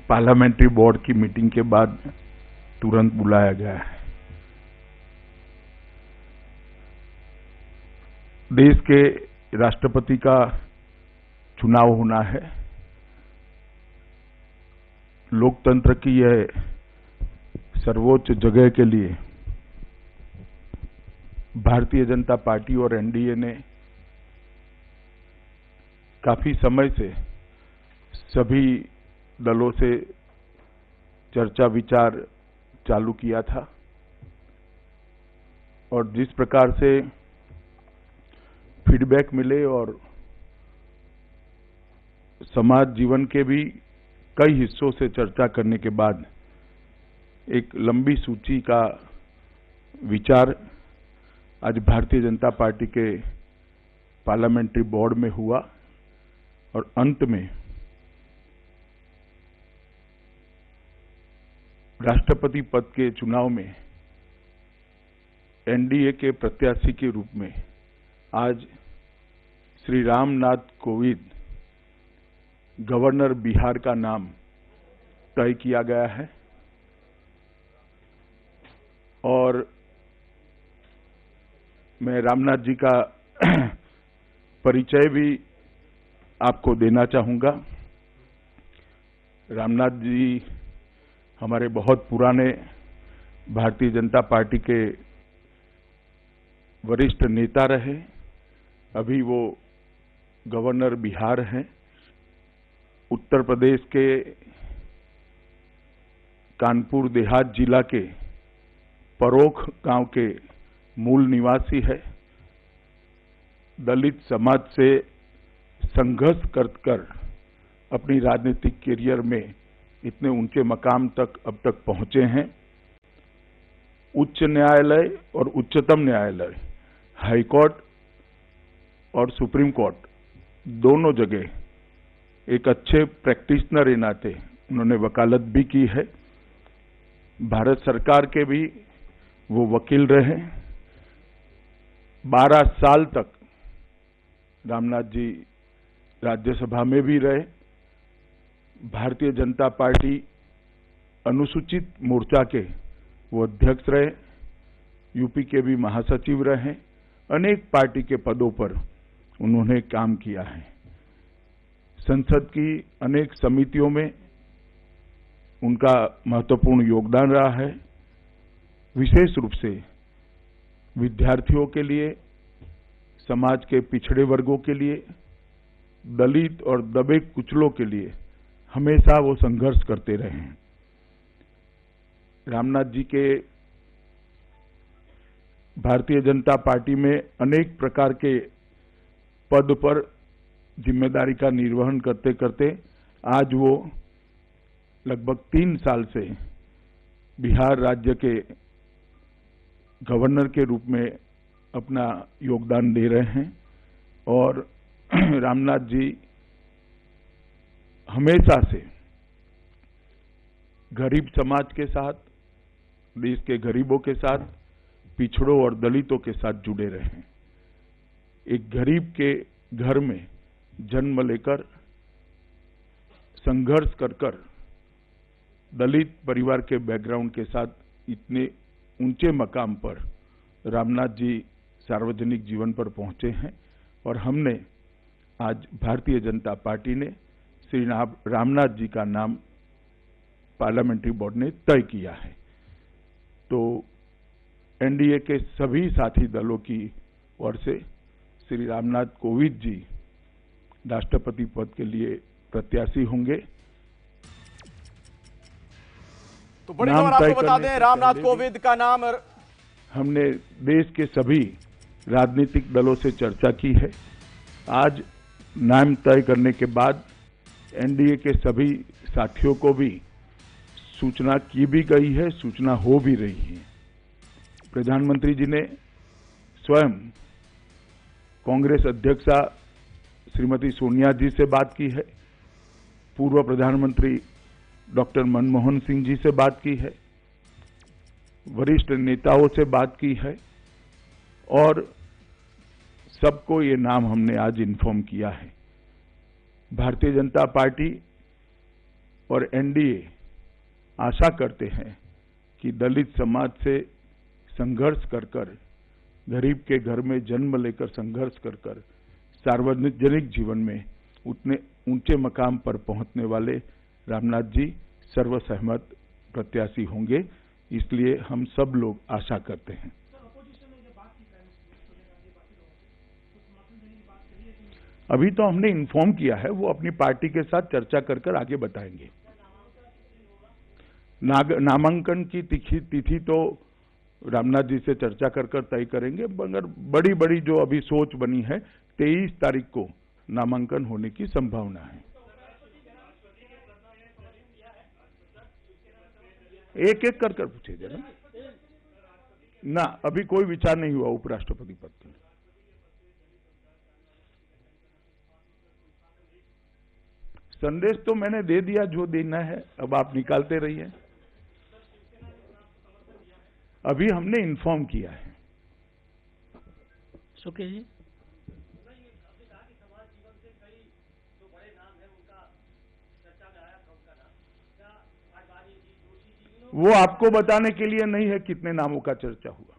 Parliamentary board की meeting के बाद तुरंत बुलाया गया है। देश के राष्ट्रपति का चुनाव होना है। लोकतंत्र की यह सर्वोच्च जगह के लिए भारतीय जनता पार्टी और एनडीए ने काफी समय से सभी दलों से चर्चा विचार चालू किया था और जिस प्रकार से फीडबैक मिले और समाज जीवन के भी कई हिस्सों से चर्चा करने के बाद एक लंबी सूची का विचार आज भारतीय जनता पार्टी के पार्लियामेंट्री बोर्ड में हुआ और अंत में राष्ट्रपति पद के चुनाव में एनडीए के प्रत्याशी के रूप में आज श्री रामनाथ कोविंद गवर्नर बिहार का नाम तय किया गया है और मैं रामनाथ जी का परिचय भी आपको देना चाहूंगा। रामनाथ जी हमारे बहुत पुराने भारतीय जनता पार्टी के वरिष्ठ नेता रहे। अभी वो गवर्नर बिहार हैं। उत्तर प्रदेश के कानपुर देहात जिला के परोख गांव के मूल निवासी है। दलित समाज से संघर्ष कर अपनी राजनीतिक करियर में इतने ऊंचे मकाम तक अब तक पहुंचे हैं। उच्च न्यायालय और उच्चतम न्यायालय, हाई कोर्ट और सुप्रीम कोर्ट दोनों जगह एक अच्छे प्रैक्टिशनर के नाते उन्होंने वकालत भी की है। भारत सरकार के भी वो वकील रहे। 12 साल तक रामनाथ जी राज्यसभा में भी रहे। भारतीय जनता पार्टी अनुसूचित मोर्चा के वो अध्यक्ष रहे। यूपी के भी महासचिव रहे। अनेक पार्टी के पदों पर उन्होंने काम किया है। संसद की अनेक समितियों में उनका महत्वपूर्ण योगदान रहा है। विशेष रूप से विद्यार्थियों के लिए, समाज के पिछड़े वर्गों के लिए, दलित और दबे कुचलों के लिए हमेशा वो संघर्ष करते रहे हैं। रामनाथ जी के भारतीय जनता पार्टी में अनेक प्रकार के पद पर जिम्मेदारी का निर्वहन करते करते आज वो लगभग 3 साल से बिहार राज्य के गवर्नर के रूप में अपना योगदान दे रहे हैं और रामनाथ जी हमेशा से गरीब समाज के साथ, देश के गरीबों के साथ, पिछड़ों और दलितों के साथ जुड़े रहे हैं। एक गरीब के घर में जन्म लेकर संघर्ष कर दलित परिवार के बैकग्राउंड के साथ इतने ऊंचे मकाम पर रामनाथ जी सार्वजनिक जीवन पर पहुंचे हैं और हमने आज भारतीय जनता पार्टी ने श्री रामनाथ जी का नाम पार्लियामेंट्री बोर्ड ने तय किया है। तो एनडीए के सभी साथी दलों की ओर से श्री रामनाथ कोविंद जी राष्ट्रपति पद के लिए प्रत्याशी होंगे। तो बड़ी खबर आपको बता दें, रामनाथ कोविंद का नाम हमने देश के सभी राजनीतिक दलों से चर्चा की है। आज नाम तय करने के बाद एनडीए के सभी साथियों को भी सूचना की भी गई है, सूचना हो भी रही है। प्रधानमंत्री जी ने स्वयं कांग्रेस अध्यक्षा श्रीमती सोनिया जी से बात की है। पूर्व प्रधानमंत्री डॉक्टर मनमोहन सिंह जी से बात की है। वरिष्ठ नेताओं से बात की है और सबको ये नाम हमने आज इन्फॉर्म किया है। भारतीय जनता पार्टी और एनडीए आशा करते हैं कि दलित समाज से संघर्ष कर कर, गरीब के घर में जन्म लेकर संघर्ष कर कर सार्वजनिक जीवन में उतने ऊंचे मकाम पर पहुंचने वाले रामनाथ जी सर्वसहमत प्रत्याशी होंगे। इसलिए हम सब लोग आशा करते हैं। अभी तो हमने इन्फॉर्म किया है, वो अपनी पार्टी के साथ चर्चा कर कर आगे बताएंगे। नामांकन की तिथि तो रामनाथ जी से चर्चा कर कर तय करेंगे, मगर बड़ी बड़ी जो अभी सोच बनी है 23 तारीख को नामांकन होने की संभावना है। एक एक कर कर पूछे जरा ना, अभी कोई विचार नहीं हुआ उपराष्ट्रपति पद के लिए। संदेश तो मैंने दे दिया जो देना है, अब आप निकालते रहिए। अभी हमने इन्फॉर्म किया है। सुके जी, वो आपको बताने के लिए नहीं है कितने नामों का चर्चा हुआ।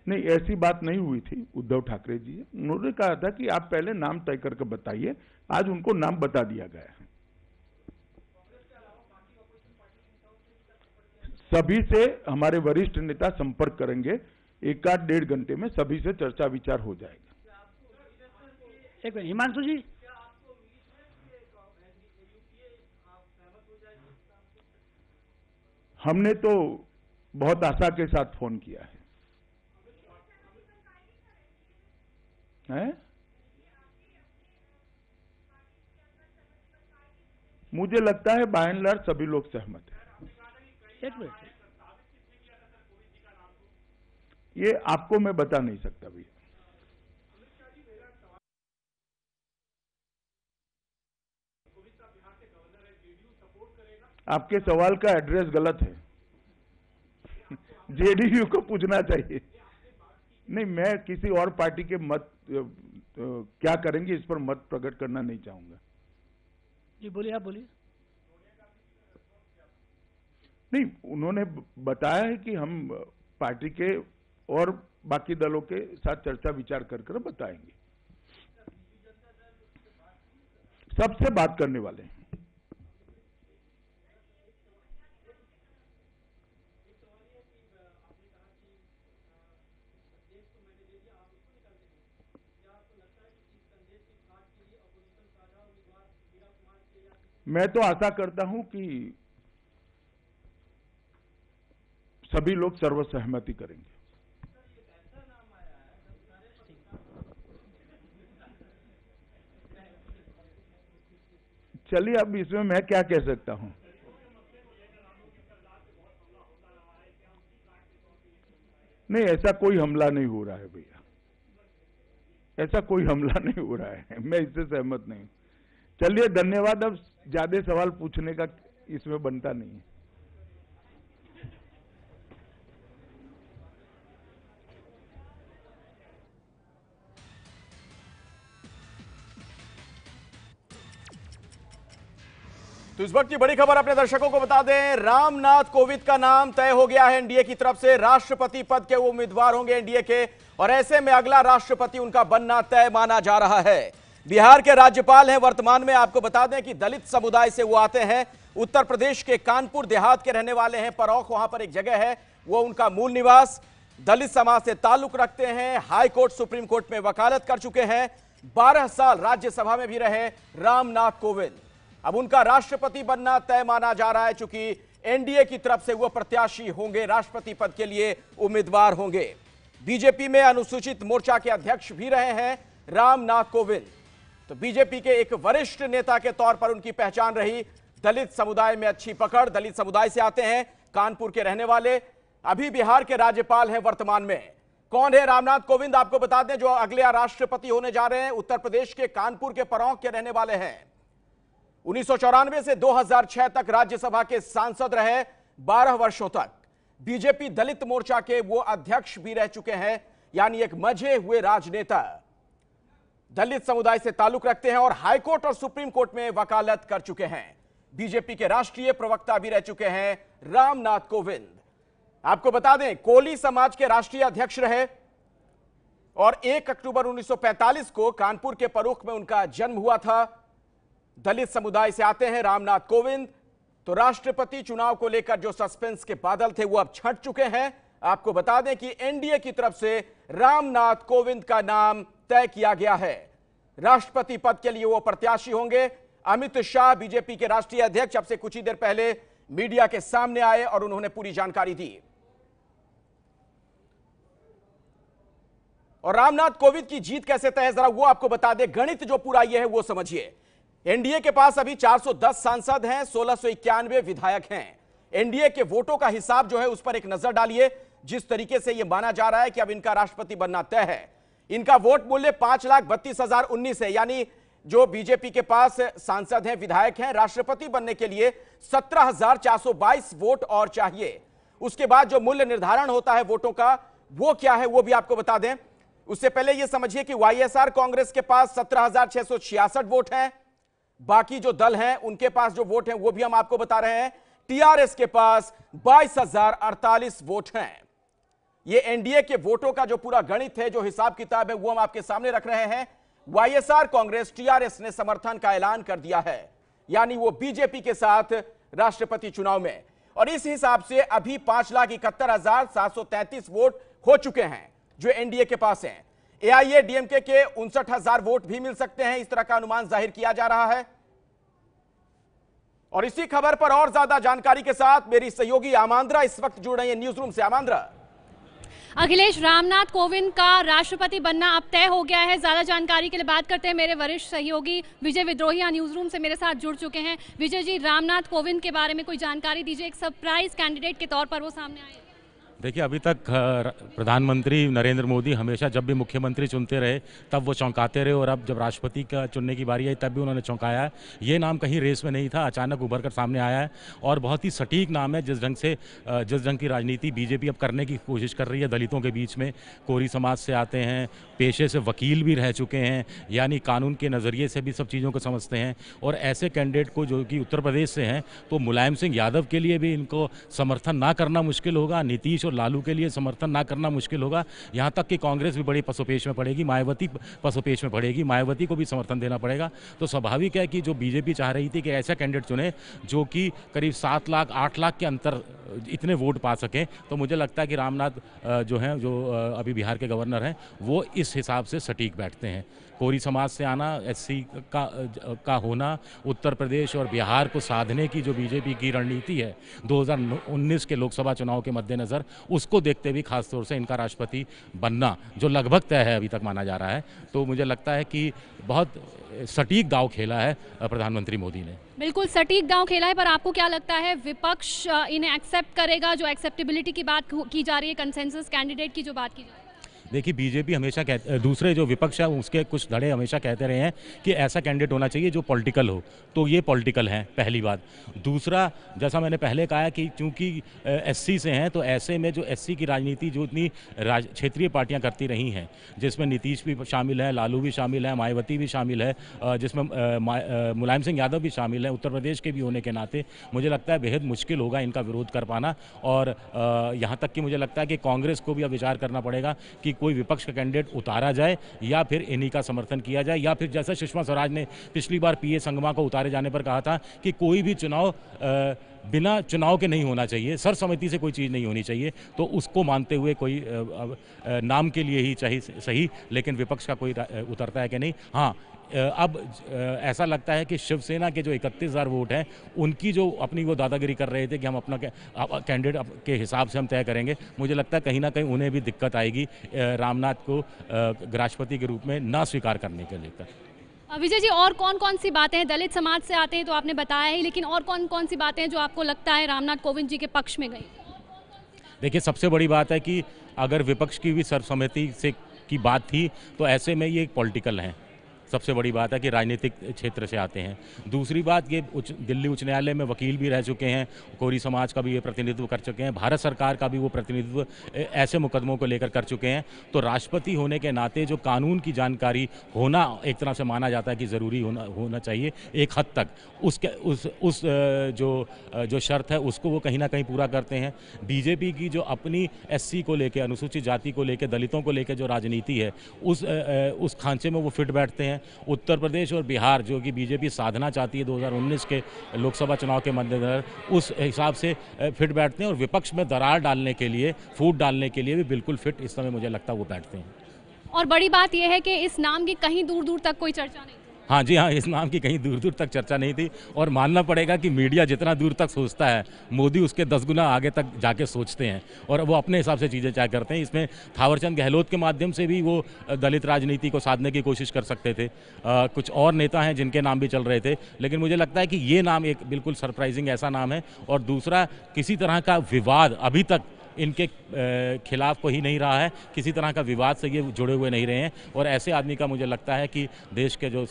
नहीं, ऐसी बात नहीं हुई थी। उद्धव ठाकरे जी उन्होंने कहा था कि आप पहले नाम तय करके बताइए। आज उनको नाम बता दिया गया है। सभी से हमारे वरिष्ठ नेता संपर्क करेंगे। 1-1.5 घंटे में सभी से चर्चा विचार हो जाएगा। एक मिनट, हिमांशु जी, हमने तो बहुत आशा के साथ फोन किया है। मुझे लगता है बाय एंड लार्ज सभी लोग सहमत हैं। एक मिनट, ये आपको मैं बता नहीं सकता भैया। आपके सवाल का एड्रेस गलत है। जेडीयू को पूछना चाहिए। नहीं, मैं किसी और पार्टी के मत क्या करेंगे इस पर मत प्रकट करना नहीं चाहूंगा। जी बोलिए, आप बोलिए। नहीं, उन्होंने बताया है कि हम पार्टी के और बाकी दलों के साथ चर्चा विचार कर कर बताएंगे। सबसे बात करने वाले हैं। मैं तो आशा करता हूं कि सभी लोग सर्वसहमति करेंगे। चलिए, अब इसमें मैं क्या कह सकता हूं। नहीं, ऐसा कोई हमला नहीं हो रहा है भैया, ऐसा कोई हमला नहीं हो रहा है। मैं इससे सहमत नहीं। चलिए, धन्यवाद। अब ज्यादा सवाल पूछने का इसमें बनता नहीं है। तो इस वक्त की बड़ी खबर अपने दर्शकों को बता दें, रामनाथ कोविंद का नाम तय हो गया है। एनडीए की तरफ से राष्ट्रपति पद के वो उम्मीदवार होंगे एनडीए के, और ऐसे में अगला राष्ट्रपति उनका बनना तय माना जा रहा है। बिहार के राज्यपाल हैं वर्तमान में। आपको बता दें कि दलित समुदाय से वो आते हैं। उत्तर प्रदेश के कानपुर देहात के रहने वाले हैं। परौख वहां पर एक जगह है, वो उनका मूल निवास। दलित समाज से ताल्लुक रखते हैं। हाई कोर्ट, सुप्रीम कोर्ट में वकालत कर चुके हैं। 12 साल राज्यसभा में भी रहे रामनाथ कोविंद। अब उनका राष्ट्रपति बनना तय माना जा रहा है, चूंकि एनडीए की तरफ से वो प्रत्याशी होंगे, राष्ट्रपति पद के लिए उम्मीदवार होंगे। बीजेपी में अनुसूचित मोर्चा के अध्यक्ष भी रहे हैं रामनाथ कोविंद। तो बीजेपी के एक वरिष्ठ नेता के तौर पर उनकी पहचान रही। दलित समुदाय में अच्छी पकड़, दलित समुदाय से आते हैं, कानपुर के रहने वाले। अभी बिहार के राज्यपाल हैं वर्तमान में। कौन है रामनाथ कोविंद? आपको बता दें, जो अगले राष्ट्रपति होने जा रहे हैं, उत्तर प्रदेश के कानपुर के परौख के रहने वाले हैं। 1994 से 2006 तक राज्यसभा के सांसद रहे, 12 वर्षों तक। बीजेपी दलित मोर्चा के वो अध्यक्ष भी रह चुके हैं, यानी एक मंझे हुए राजनेता। दलित समुदाय से ताल्लुक रखते हैं और हाईकोर्ट और सुप्रीम कोर्ट में वकालत कर चुके हैं। बीजेपी के राष्ट्रीय प्रवक्ता भी रह चुके हैं रामनाथ कोविंद। आपको बता दें, कोली समाज के राष्ट्रीय अध्यक्ष रहे और 1 अक्टूबर 1945 को कानपुर के परोख में उनका जन्म हुआ था। दलित समुदाय से आते हैं रामनाथ कोविंद। तो राष्ट्रपति चुनाव को लेकर जो सस्पेंस के बादल थे वो अब छंट चुके हैं। आपको बता दें कि एनडीए की तरफ से रामनाथ कोविंद का नाम तय किया गया है। राष्ट्रपति पद के लिए वो प्रत्याशी होंगे। अमित शाह, बीजेपी के राष्ट्रीय अध्यक्ष, अब से कुछ ही देर पहले मीडिया के सामने आए और उन्होंने पूरी जानकारी दी। और रामनाथ कोविंद की जीत कैसे तय है जरा वो आपको बता दें। गणित जो पूरा ये है वो समझिए। एनडीए के पास अभी 410 सांसद हैं, 1691 विधायक हैं। एनडीए के वोटों का हिसाब जो है उस पर एक नजर डालिए। जिस तरीके से यह माना जा रहा है कि अब इनका राष्ट्रपति बनना तय है। इनका वोट मूल्य 5,32,019 है, यानी जो बीजेपी के पास सांसद हैं, विधायक हैं, राष्ट्रपति बनने के लिए 17,422 वोट और चाहिए। उसके बाद जो मूल्य निर्धारण होता है वोटों का वो क्या है वो भी आपको बता दें। उससे पहले यह समझिए कि वाईएसआर कांग्रेस के पास 17,666 वोट हैं। बाकी जो दल हैं उनके पास जो वोट हैं वो भी हम आपको बता रहे हैं। टीआरएस के पास 22,048 वोट हैं। ये एनडीए के वोटों का जो पूरा गणित है, जो हिसाब किताब है, वो हम आपके सामने रख रहे हैं। वाईएसआर कांग्रेस, टीआरएस ने समर्थन का ऐलान कर दिया है, यानी वो बीजेपी के साथ राष्ट्रपति चुनाव में। और इस हिसाब से अभी 5,71,733 वोट हो चुके हैं जो एनडीए के पास हैं। एआईएडीएमके के 59,000 वोट भी मिल सकते हैं, इस तरह का अनुमान जाहिर किया जा रहा है। और इसी खबर पर और ज्यादा जानकारी के साथ मेरी सहयोगी आमांद्रा इस वक्त जुड़ रही है न्यूज रूम से। आमांद्रा। अखिलेश, रामनाथ कोविंद का राष्ट्रपति बनना अब तय हो गया है। ज्यादा जानकारी के लिए बात करते हैं मेरे वरिष्ठ सहयोगी विजय विद्रोही न्यूज रूम से मेरे साथ जुड़ चुके हैं। विजय जी, रामनाथ कोविंद के बारे में कोई जानकारी दीजिए। एक सरप्राइज कैंडिडेट के तौर पर वो सामने आए। देखिए, अभी तक प्रधानमंत्री नरेंद्र मोदी हमेशा जब भी मुख्यमंत्री चुनते रहे तब वो चौंकाते रहे, और अब जब राष्ट्रपति का चुनने की बारी आई तब भी उन्होंने चौंकाया है। ये नाम कहीं रेस में नहीं था, अचानक उभर कर सामने आया है और बहुत ही सटीक नाम है। जिस ढंग की राजनीति बीजेपी अब करने की कोशिश कर रही है दलितों के बीच में, कोरी समाज से आते हैं, पेशे से वकील भी रह चुके हैं, यानी कानून के नज़रिए से भी सब चीज़ों को समझते हैं। और ऐसे कैंडिडेट को जो कि उत्तर प्रदेश से हैं, तो मुलायम सिंह यादव के लिए भी इनको समर्थन ना करना मुश्किल होगा, नीतीश और लालू के लिए समर्थन ना करना मुश्किल होगा। यहाँ तक कि कांग्रेस भी बड़ी पसोपेश में पड़ेगी, मायावती पसोपेश में पड़ेगी, मायावती को भी समर्थन देना पड़ेगा। तो स्वाभाविक है कि जो बीजेपी चाह रही थी कि ऐसा कैंडिडेट चुने जो कि करीब 7 लाख 8 लाख के अंतर इतने वोट पा सकें, तो मुझे लगता है कि रामनाथ जो हैं, जो अभी बिहार के गवर्नर हैं, वो इस हिसाब से सटीक बैठते हैं। कोरी समाज से आना, एससी का होना, उत्तर प्रदेश और बिहार को साधने की जो बीजेपी की रणनीति है 2019 के लोकसभा चुनाव के मद्देनज़र, उसको देखते हुए खासतौर से इनका राष्ट्रपति बनना जो लगभग तय है अभी तक माना जा रहा है। तो मुझे लगता है कि बहुत सटीक दांव खेला है प्रधानमंत्री मोदी ने। बिल्कुल सटीक दांव खेला है, पर आपको क्या लगता है विपक्ष इन्हें एक्सेप्ट करेगा? जो एक्सेप्टेबिलिटी की बात की जा रही है, कंसेंसस कैंडिडेट की जो बात की जा रही है। देखिए, बीजेपी हमेशा दूसरे जो विपक्ष है उसके कुछ धड़े हमेशा कहते रहे हैं कि ऐसा कैंडिडेट होना चाहिए जो पॉलिटिकल हो, तो ये पॉलिटिकल है, पहली बात। दूसरा, जैसा मैंने पहले कहा कि चूंकि एससी से हैं, तो ऐसे में जो एससी की राजनीति जो इतनी क्षेत्रीय पार्टियां करती रही हैं, जिसमें नीतीश भी शामिल है, लालू भी शामिल है, मायावती भी शामिल है, जिसमें मुलायम सिंह यादव भी शामिल है, उत्तर प्रदेश के भी होने के नाते मुझे लगता है बेहद मुश्किल होगा इनका विरोध कर पाना। और यहाँ तक कि मुझे लगता है कि कांग्रेस को भी अब विचार करना पड़ेगा कि कोई विपक्ष का कैंडिडेट उतारा जाए या फिर इन्हीं का समर्थन किया जाए, या फिर जैसा सुषमा स्वराज ने पिछली बार पीए संगमा को उतारे जाने पर कहा था कि कोई भी चुनाव बिना चुनाव के नहीं होना चाहिए, सर्वसम्मति से कोई चीज़ नहीं होनी चाहिए, तो उसको मानते हुए कोई नाम के लिए ही चाहिए सही, लेकिन विपक्ष का कोई उतरता है कि नहीं। हाँ, अब ऐसा लगता है कि शिवसेना के जो 31,000 वोट हैं, उनकी जो अपनी वो दादागिरी कर रहे थे कि हम अपना कैंडिडेट के हिसाब से हम तय करेंगे, मुझे लगता है कहीं ना कहीं उन्हें भी दिक्कत आएगी रामनाथ को राष्ट्रपति के रूप में ना स्वीकार करने के लेकर। विजय जी, और कौन कौन सी बातें हैं? दलित समाज से आते हैं तो आपने बताया ही, लेकिन और कौन कौन सी बातें हैं जो आपको लगता है रामनाथ कोविंद जी के पक्ष में गई? देखिए, सबसे बड़ी बात है कि अगर विपक्ष की भी सर्वसम्मति से की बात थी, तो ऐसे में ये एक पॉलिटिकल हैं, सबसे बड़ी बात है कि राजनीतिक क्षेत्र से आते हैं। दूसरी बात, ये दिल्ली उच्च न्यायालय में वकील भी रह चुके हैं, कोरी समाज का भी ये प्रतिनिधित्व कर चुके हैं, भारत सरकार का भी वो प्रतिनिधित्व ऐसे मुकदमों को लेकर कर चुके हैं। तो राष्ट्रपति होने के नाते जो कानून की जानकारी होना एक तरह से माना जाता है कि ज़रूरी होना चाहिए एक हद तक, उस जो शर्त है उसको वो कहीं ना कहीं पूरा करते हैं। बीजेपी की जो अपनी एससी को लेकर, अनुसूचित जाति को लेकर, दलितों को लेकर जो राजनीति है, उस खांचे में वो फिट बैठते हैं। उत्तर प्रदेश और बिहार जो कि बीजेपी साधना चाहती है 2019 के लोकसभा चुनाव के मद्देनजर, उस हिसाब से फिट बैठते हैं और विपक्ष में दरार डालने के लिए, फूट डालने के लिए भी बिल्कुल फिट इस समय मुझे लगता है वो बैठते हैं। और बड़ी बात यह है कि इस नाम की कहीं दूर दूर तक कोई चर्चा नहीं। हाँ जी हाँ, इस नाम की कहीं दूर दूर तक चर्चा नहीं थी और मानना पड़ेगा कि मीडिया जितना दूर तक सोचता है, मोदी उसके 10 गुना आगे तक जाके सोचते हैं और वो अपने हिसाब से चीज़ें तय करते हैं। इसमें थावरचंद गहलोत के माध्यम से भी वो दलित राजनीति को साधने की कोशिश कर सकते थे। कुछ और नेता हैं जिनके नाम भी चल रहे थे, लेकिन मुझे लगता है कि ये नाम एक बिल्कुल सरप्राइजिंग ऐसा नाम है। और दूसरा, किसी तरह का विवाद अभी तक इनके खिलाफ कोई नहीं रहा है, किसी तरह का विवाद से ये जुड़े हुए नहीं रहे हैं और ऐसे आदमी का मुझे लगता है कि देश के जो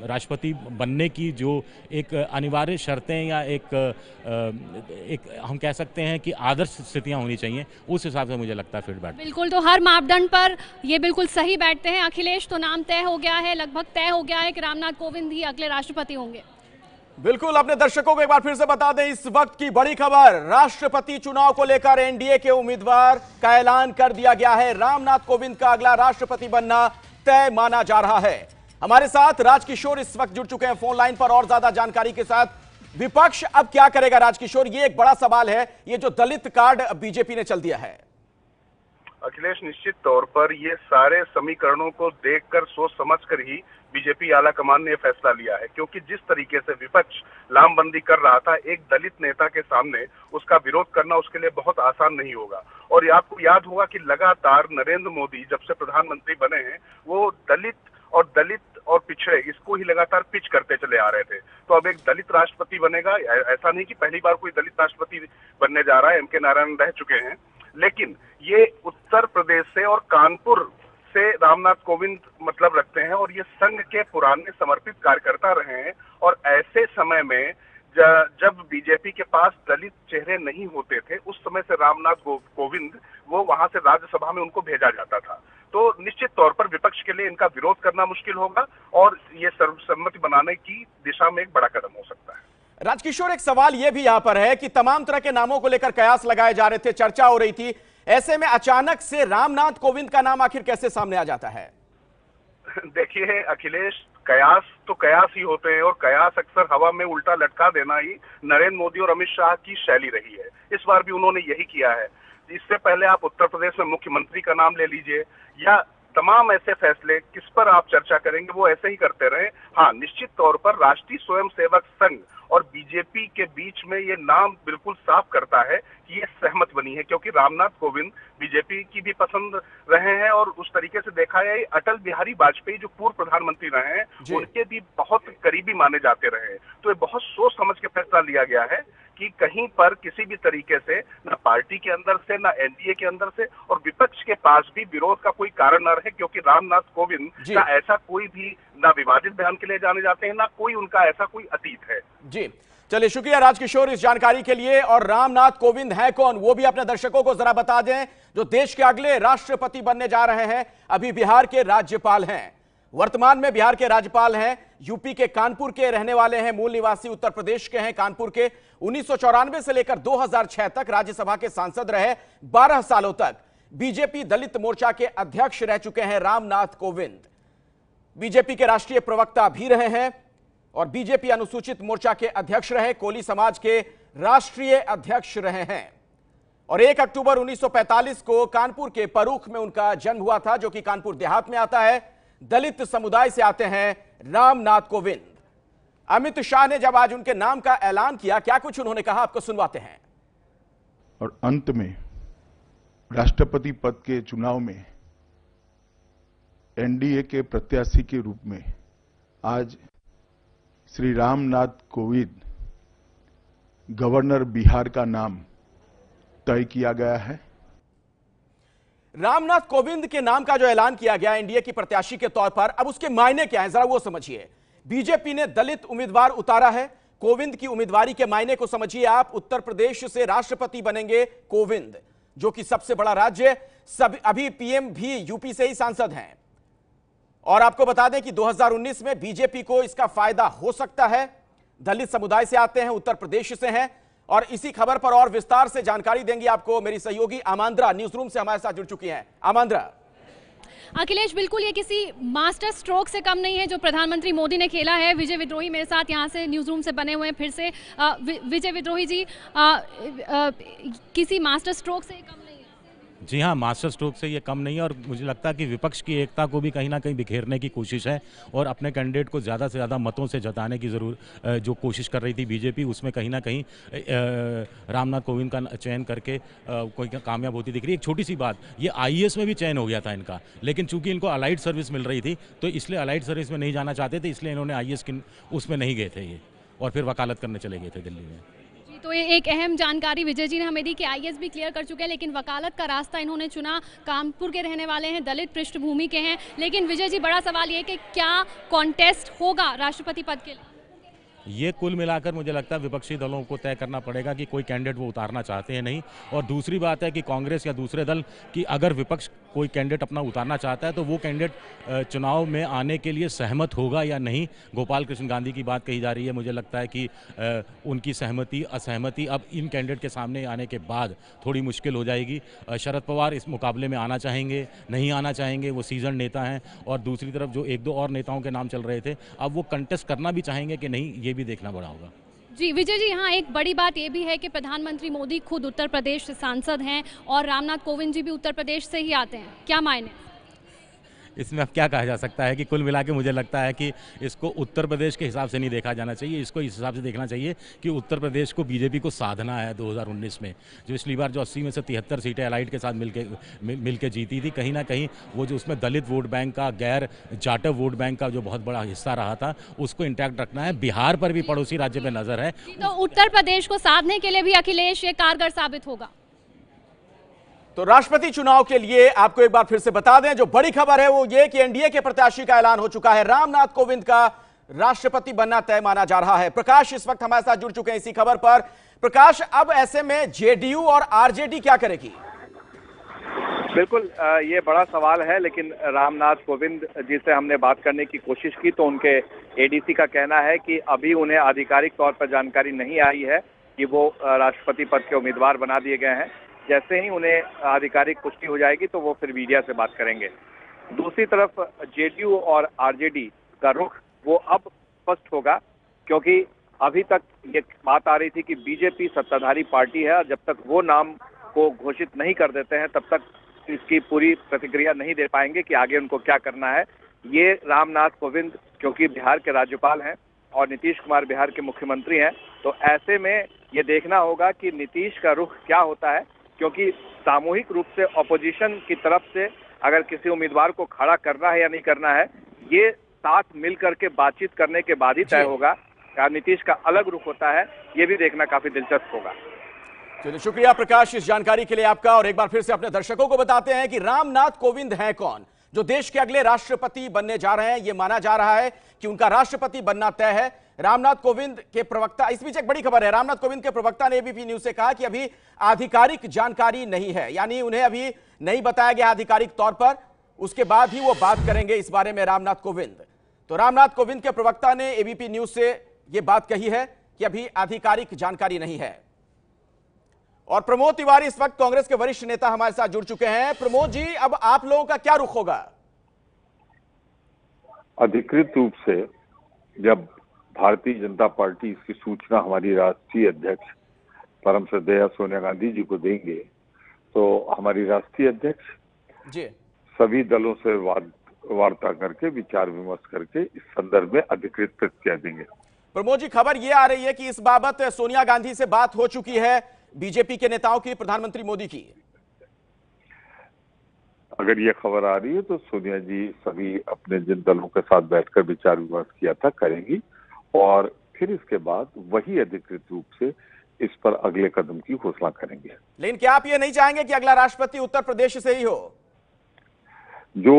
राष्ट्रपति बनने की जो एक अनिवार्य शर्तें या एक हम कह सकते हैं कि आदर्श स्थितियां होनी चाहिए, उस हिसाब से मुझे लगता है फिट बैठ। बिल्कुल, तो हर मापदंड पर ये बिल्कुल सही बैठते हैं। अखिलेश, तो नाम तय हो गया है, लगभग तय हो गया है कि रामनाथ कोविंद ही अगले राष्ट्रपति होंगे। बिल्कुल, अपने दर्शकों को एक बार फिर से बता दें इस वक्त की बड़ी खबर, राष्ट्रपति चुनाव को लेकर एनडीए के उम्मीदवार का ऐलान कर दिया गया है। रामनाथ कोविंद का अगला राष्ट्रपति बनना तय माना जा रहा है। हमारे साथ राजकिशोर इस वक्त जुड़ चुके हैं फोन लाइन पर और ज्यादा जानकारी के साथ। विपक्ष अब क्या करेगा राजकिशोर, ये एक बड़ा सवाल है, ये जो दलित कार्ड बीजेपी ने चल दिया है। अखिलेश, निश्चित तौर पर ये सारे समीकरणों को देखकर, सोच समझकर ही बीजेपी आला कमान ने फैसला लिया है, क्योंकि जिस तरीके से विपक्ष लामबंदी कर रहा था एक दलित नेता के सामने, उसका विरोध करना उसके लिए बहुत आसान नहीं होगा। और आपको याद होगा कि लगातार नरेंद्र मोदी जब से प्रधानमंत्री बने हैं, वो दलित और पिछड़े इसको ही लगातार पिच करते चले आ रहे थे। तो अब एक दलित राष्ट्रपति बनेगा, ऐसा नहीं कि पहली बार कोई दलित राष्ट्रपति बनने जा रहा है, एम.के. नारायण रह चुके हैं, लेकिन ये उत्तर प्रदेश से और कानपुर से रामनाथ कोविंद मतलब रखते हैं और ये संघ के पुराने समर्पित कार्यकर्ता रहे हैं। और ऐसे समय में जब बीजेपी के पास दलित चेहरे नहीं होते थे, उस समय से रामनाथ कोविंद वो वहां से राज्यसभा में उनको भेजा जाता था। तो निश्चित तौर पर विपक्ष के लिए इनका विरोध करना मुश्किल होगा और ये सर्वसम्मति बनाने की दिशा में एक बड़ा कदम हो सकता है। राजकिशोर, एक सवाल यह भी यहां पर है कि तमाम तरह के नामों को लेकर कयास लगाए जा रहे थे, चर्चा हो रही थी, ऐसे में अचानक से रामनाथ कोविंद का नाम आखिर कैसे सामने आ जाता है? देखिए अखिलेश, कयास तो कयास ही होते हैं और कयास अक्सर हवा में उल्टा लटका देना ही नरेंद्र मोदी और अमित शाह की शैली रही है। इस बार भी उन्होंने यही किया है। इससे पहले आप उत्तर प्रदेश में मुख्यमंत्री का नाम ले लीजिए या तमाम ऐसे फैसले किस पर आप चर्चा करेंगे वो ऐसे ही करते रहे। हाँ, निश्चित तौर पर राष्ट्रीय स्वयंसेवक संघ और बीजेपी के बीच में ये नाम बिल्कुल साफ करता है कि ये सहमत बनी है, क्योंकि रामनाथ कोविंद बीजेपी की भी पसंद रहे हैं और उस तरीके से देखा है अटल बिहारी वाजपेयी जो पूर्व प्रधानमंत्री रहे हैं उनके भी बहुत करीबी माने जाते रहे हैं। तो ये बहुत सोच समझ के फैसला लिया गया है कि कहीं पर किसी भी तरीके से न पार्टी के अंदर से न एनडीए के अंदर से और विपक्ष के पास भी विरोध का कोई कारण न रहे, क्योंकि रामनाथ कोविंद का ऐसा कोई भी ना विवादित बयान के लिए जाने जाते हैं, ना कोई उनका ऐसा कोई अतीत है। जी चलिए, शुक्रिया राजकिशोर इस जानकारी के लिए। और रामनाथ कोविंद है कौन, वो भी अपने दर्शकों को जरा बता दें, जो देश के अगले राष्ट्रपति बनने जा रहे हैं। अभी बिहार के राज्यपाल हैं, वर्तमान में बिहार के राज्यपाल हैं, यूपी के कानपुर के रहने वाले हैं, मूल निवासी उत्तर प्रदेश के हैं, कानपुर के। 1994 से लेकर 2006 तक राज्यसभा के सांसद रहे, 12 सालों तक बीजेपी दलित मोर्चा के अध्यक्ष रह चुके हैं रामनाथ कोविंद। बीजेपी के राष्ट्रीय प्रवक्ता भी रहे हैं और बीजेपी अनुसूचित मोर्चा के अध्यक्ष रहे, कोली समाज के राष्ट्रीय अध्यक्ष रहे हैं। और 1 अक्टूबर 1945 को कानपुर के परूख में उनका जन्म हुआ था, जो कि कानपुर देहात में आता है। दलित समुदाय से आते हैं रामनाथ कोविंद। अमित शाह ने जब आज उनके नाम का ऐलान किया, क्या कुछ उन्होंने कहा, आपको सुनवाते हैं। और अंत में राष्ट्रपति पद के चुनाव में एनडीए के प्रत्याशी के रूप में आज श्री रामनाथ कोविंद गवर्नर बिहार का नाम तय किया गया है। रामनाथ कोविंद के नाम का जो ऐलान किया गया एनडीए की प्रत्याशी के तौर पर, अब उसके मायने क्या है जरा वो समझिए। बीजेपी ने दलित उम्मीदवार उतारा है, कोविंद की उम्मीदवारी के मायने को समझिए आप। उत्तर प्रदेश से राष्ट्रपति बनेंगे कोविंद, जो कि सबसे बड़ा राज्य, सब अभी पीएम भी यूपी से ही सांसद हैं। और आपको बता दें कि 2019 में बीजेपी को इसका फायदा हो सकता है। दलित समुदाय से आते हैं, उत्तर प्रदेश से हैं। और इसी खबर पर और विस्तार से जानकारी देंगी आपको मेरी सहयोगी आमांद्रा, न्यूज रूम से हमारे साथ जुड़ चुकी हैं। आमांद्रा। अखिलेश, बिल्कुल ये किसी मास्टर स्ट्रोक से कम नहीं है जो प्रधानमंत्री मोदी ने खेला है। विजय विद्रोही मेरे साथ यहाँ से न्यूज रूम से बने हुए हैं फिर से। विजय विद्रोही जी, किसी मास्टर स्ट्रोक से कम नहीं है। जी हाँ, मास्टर स्ट्रोक से ये कम नहीं है और मुझे लगता है कि विपक्ष की एकता को भी कहीं ना कहीं बिखेरने की कोशिश है और अपने कैंडिडेट को ज़्यादा से ज़्यादा मतों से जताने की जो कोशिश कर रही थी बीजेपी, उसमें कहीं ना कहीं रामनाथ कोविंद का चयन करके कोई कामयाब होती दिख रही है। एक छोटी सी बात, ये आईएएस में भी चयन हो गया था इनका, लेकिन चूंकि इनको अलाइड सर्विस मिल रही थी तो इसलिए अलाइड सर्विस में नहीं जाना चाहते थे, इसलिए इन्होंने आईएएस उसमें नहीं गए थे ये, और फिर वकालत करने चले गए थे दिल्ली में। तो ये एक अहम जानकारी विजय जी ने हमें दी कि आईएएस भी क्लियर कर चुके हैं, लेकिन वकालत का रास्ता इन्होंने चुना। कानपुर के रहने वाले हैं, दलित पृष्ठभूमि के हैं। लेकिन विजय जी, बड़ा सवाल ये कि क्या कॉन्टेस्ट होगा राष्ट्रपति पद के लिए? ये कुल मिलाकर मुझे लगता है विपक्षी दलों को तय करना पड़ेगा कि कोई कैंडिडेट वो उतारना चाहते हैं नहीं। और दूसरी बात है कि कांग्रेस या दूसरे दल की अगर विपक्ष कोई कैंडिडेट अपना उतारना चाहता है तो वो कैंडिडेट चुनाव में आने के लिए सहमत होगा या नहीं। गोपाल कृष्ण गांधी की बात कही जा रही है, मुझे लगता है कि उनकी सहमति असहमति अब इन कैंडिडेट के सामने आने के बाद थोड़ी मुश्किल हो जाएगी। शरद पवार इस मुकाबले में आना चाहेंगे, नहीं आना चाहेंगे, वो सीजन नेता हैं। और दूसरी तरफ जो एक दो और नेताओं के नाम चल रहे थे, अब वो कंटेस्ट करना भी चाहेंगे कि नहीं, ये भी देखना बड़ा होगा। जी विजय जी, यहाँ एक बड़ी बात ये भी है कि प्रधानमंत्री मोदी खुद उत्तर प्रदेश से सांसद हैं और रामनाथ कोविंद जी भी उत्तर प्रदेश से ही आते हैं। क्या मायने? इसमें अब क्या कहा जा सकता है कि कुल मिला के मुझे लगता है कि इसको उत्तर प्रदेश के हिसाब से नहीं देखा जाना चाहिए, इसको इस हिसाब से देखना चाहिए कि उत्तर प्रदेश को बीजेपी को साधना है 2019 में। जो पिछली बार जो 80 में से 73 सीटें अलाइड के साथ मिलके जीती थी, कहीं ना कहीं वो जो उसमें दलित वोट बैंक का, गैर जाटव वोट बैंक का जो बहुत बड़ा हिस्सा रहा था, उसको इंटैक्ट रखना है। बिहार पर भी पड़ोसी राज्य पर नजर है, तो उत्तर प्रदेश को साधने के लिए भी अखिलेश ये कारगर साबित होगा। तो राष्ट्रपति चुनाव के लिए आपको एक बार फिर से बता दें, जो बड़ी खबर है वो ये कि एनडीए के प्रत्याशी का ऐलान हो चुका है। रामनाथ कोविंद का राष्ट्रपति बनना तय माना जा रहा है। प्रकाश इस वक्त हमारे साथ जुड़ चुके हैं इसी खबर पर। प्रकाश, अब ऐसे में जेडीयू और आरजेडी क्या करेगी? बिल्कुल, ये बड़ा सवाल है, लेकिन रामनाथ कोविंद जी से हमने बात करने की कोशिश की तो उनके एडीसी का कहना है कि अभी उन्हें आधिकारिक तौर पर जानकारी नहीं आई है कि वो राष्ट्रपति पद के उम्मीदवार बना दिए गए हैं। जैसे ही उन्हें आधिकारिक पुष्टि हो जाएगी तो वो फिर मीडिया से बात करेंगे। दूसरी तरफ जेडीयू और आरजेडी का रुख वो अब स्पष्ट होगा, क्योंकि अभी तक ये बात आ रही थी कि बीजेपी सत्ताधारी पार्टी है, जब तक वो नाम को घोषित नहीं कर देते हैं तब तक इसकी पूरी प्रतिक्रिया नहीं दे पाएंगे कि आगे उनको क्या करना है। ये रामनाथ कोविंद क्योंकि बिहार के राज्यपाल हैं और नीतीश कुमार बिहार के मुख्यमंत्री हैं, तो ऐसे में ये देखना होगा कि नीतीश का रुख क्या होता है, क्योंकि सामूहिक रूप से ऑपोजिशन की तरफ से अगर किसी उम्मीदवार को खड़ा करना है या नहीं करना है, ये साथ मिलकर के बातचीत करने के बाद ही तय होगा। नीतीश का अलग रुख होता है, ये भी देखना काफी दिलचस्प होगा। चलिए, शुक्रिया प्रकाश इस जानकारी के लिए आपका। और एक बार फिर से अपने दर्शकों को बताते हैं कि रामनाथ कोविंद हैं कौन, जो देश के अगले राष्ट्रपति बनने जा रहे हैं। यह माना जा रहा है कि उनका राष्ट्रपति बनना तय है। रामनाथ कोविंद के प्रवक्ता, इस बीच एक बड़ी खबर है, रामनाथ कोविंद के प्रवक्ता ने एबीपी न्यूज से कहा कि अभी आधिकारिक जानकारी नहीं है, यानी उन्हें अभी नहीं बताया गया आधिकारिक तौर पर, उसके बाद ही वो बात करेंगे इस बारे में रामनाथ कोविंद। तो रामनाथ कोविंद के प्रवक्ता ने एबीपी न्यूज से यह बात कही है कि अभी आधिकारिक जानकारी नहीं है। और प्रमोद तिवारी इस वक्त कांग्रेस के वरिष्ठ नेता हमारे साथ जुड़ चुके हैं। प्रमोद जी, अब आप लोगों का क्या रुख होगा? अधिकृत रूप से जब भारतीय जनता पार्टी इसकी सूचना हमारी राष्ट्रीय अध्यक्ष परम श्रद्धेय सोनिया गांधी जी को देंगे, तो हमारी राष्ट्रीय अध्यक्ष जी सभी दलों से वार्ता करके विचार विमर्श करके इस संदर्भ में अधिकृत प्रतिक्रिया देंगे। प्रमोद जी, खबर यह आ रही है कि इस बाबत सोनिया गांधी से बात हो चुकी है बीजेपी के नेताओं की, प्रधानमंत्री मोदी की। अगर ये खबर आ रही है तो सोनिया जी सभी अपने जिन दलों के साथ बैठकर विचार विमर्श किया था करेंगी और फिर इसके बाद वही अधिकृत रूप से इस पर अगले कदम की घोषणा करेंगे। लेकिन क्या आप ये नहीं चाहेंगे कि अगला राष्ट्रपति उत्तर प्रदेश से ही हो? जो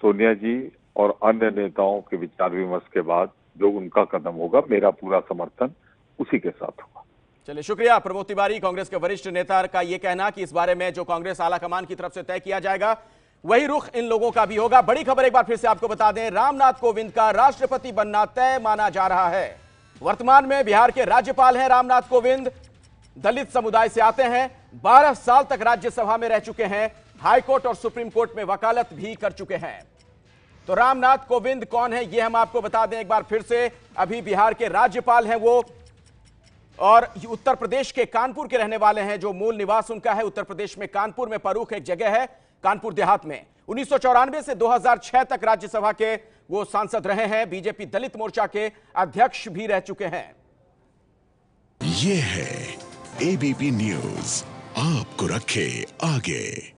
सोनिया जी और अन्य नेताओं के विचार विमर्श के बाद जो उनका कदम होगा, मेरा पूरा समर्थन उसी के साथ होगा। चलिए, शुक्रिया। प्रमोद तिवारी, कांग्रेस के वरिष्ठ नेता का यह कहना कि इस बारे में जो कांग्रेस आलाकमान की तरफ से तय किया जाएगा वही रुख इन लोगों का भी होगा। बड़ी खबर एक बार फिर से आपको बता दें, रामनाथ कोविंद का राष्ट्रपति बनना तय माना जा रहा है। वर्तमान में बिहार के राज्यपाल हैं रामनाथ कोविंद, दलित समुदाय से आते हैं, 12 साल तक राज्यसभा में रह चुके हैं, हाईकोर्ट और सुप्रीम कोर्ट में वकालत भी कर चुके हैं। तो रामनाथ कोविंद कौन है, यह हम आपको बता दें एक बार फिर से। अभी बिहार के राज्यपाल हैं वो, और उत्तर प्रदेश के कानपुर के रहने वाले हैं। जो मूल निवास उनका है उत्तर प्रदेश में कानपुर में, फरूख एक जगह है कानपुर देहात में। 1994 से 2006 तक राज्यसभा के वो सांसद रहे हैं। बीजेपी दलित मोर्चा के अध्यक्ष भी रह चुके हैं। ये है एबीपी न्यूज, आपको रखे आगे।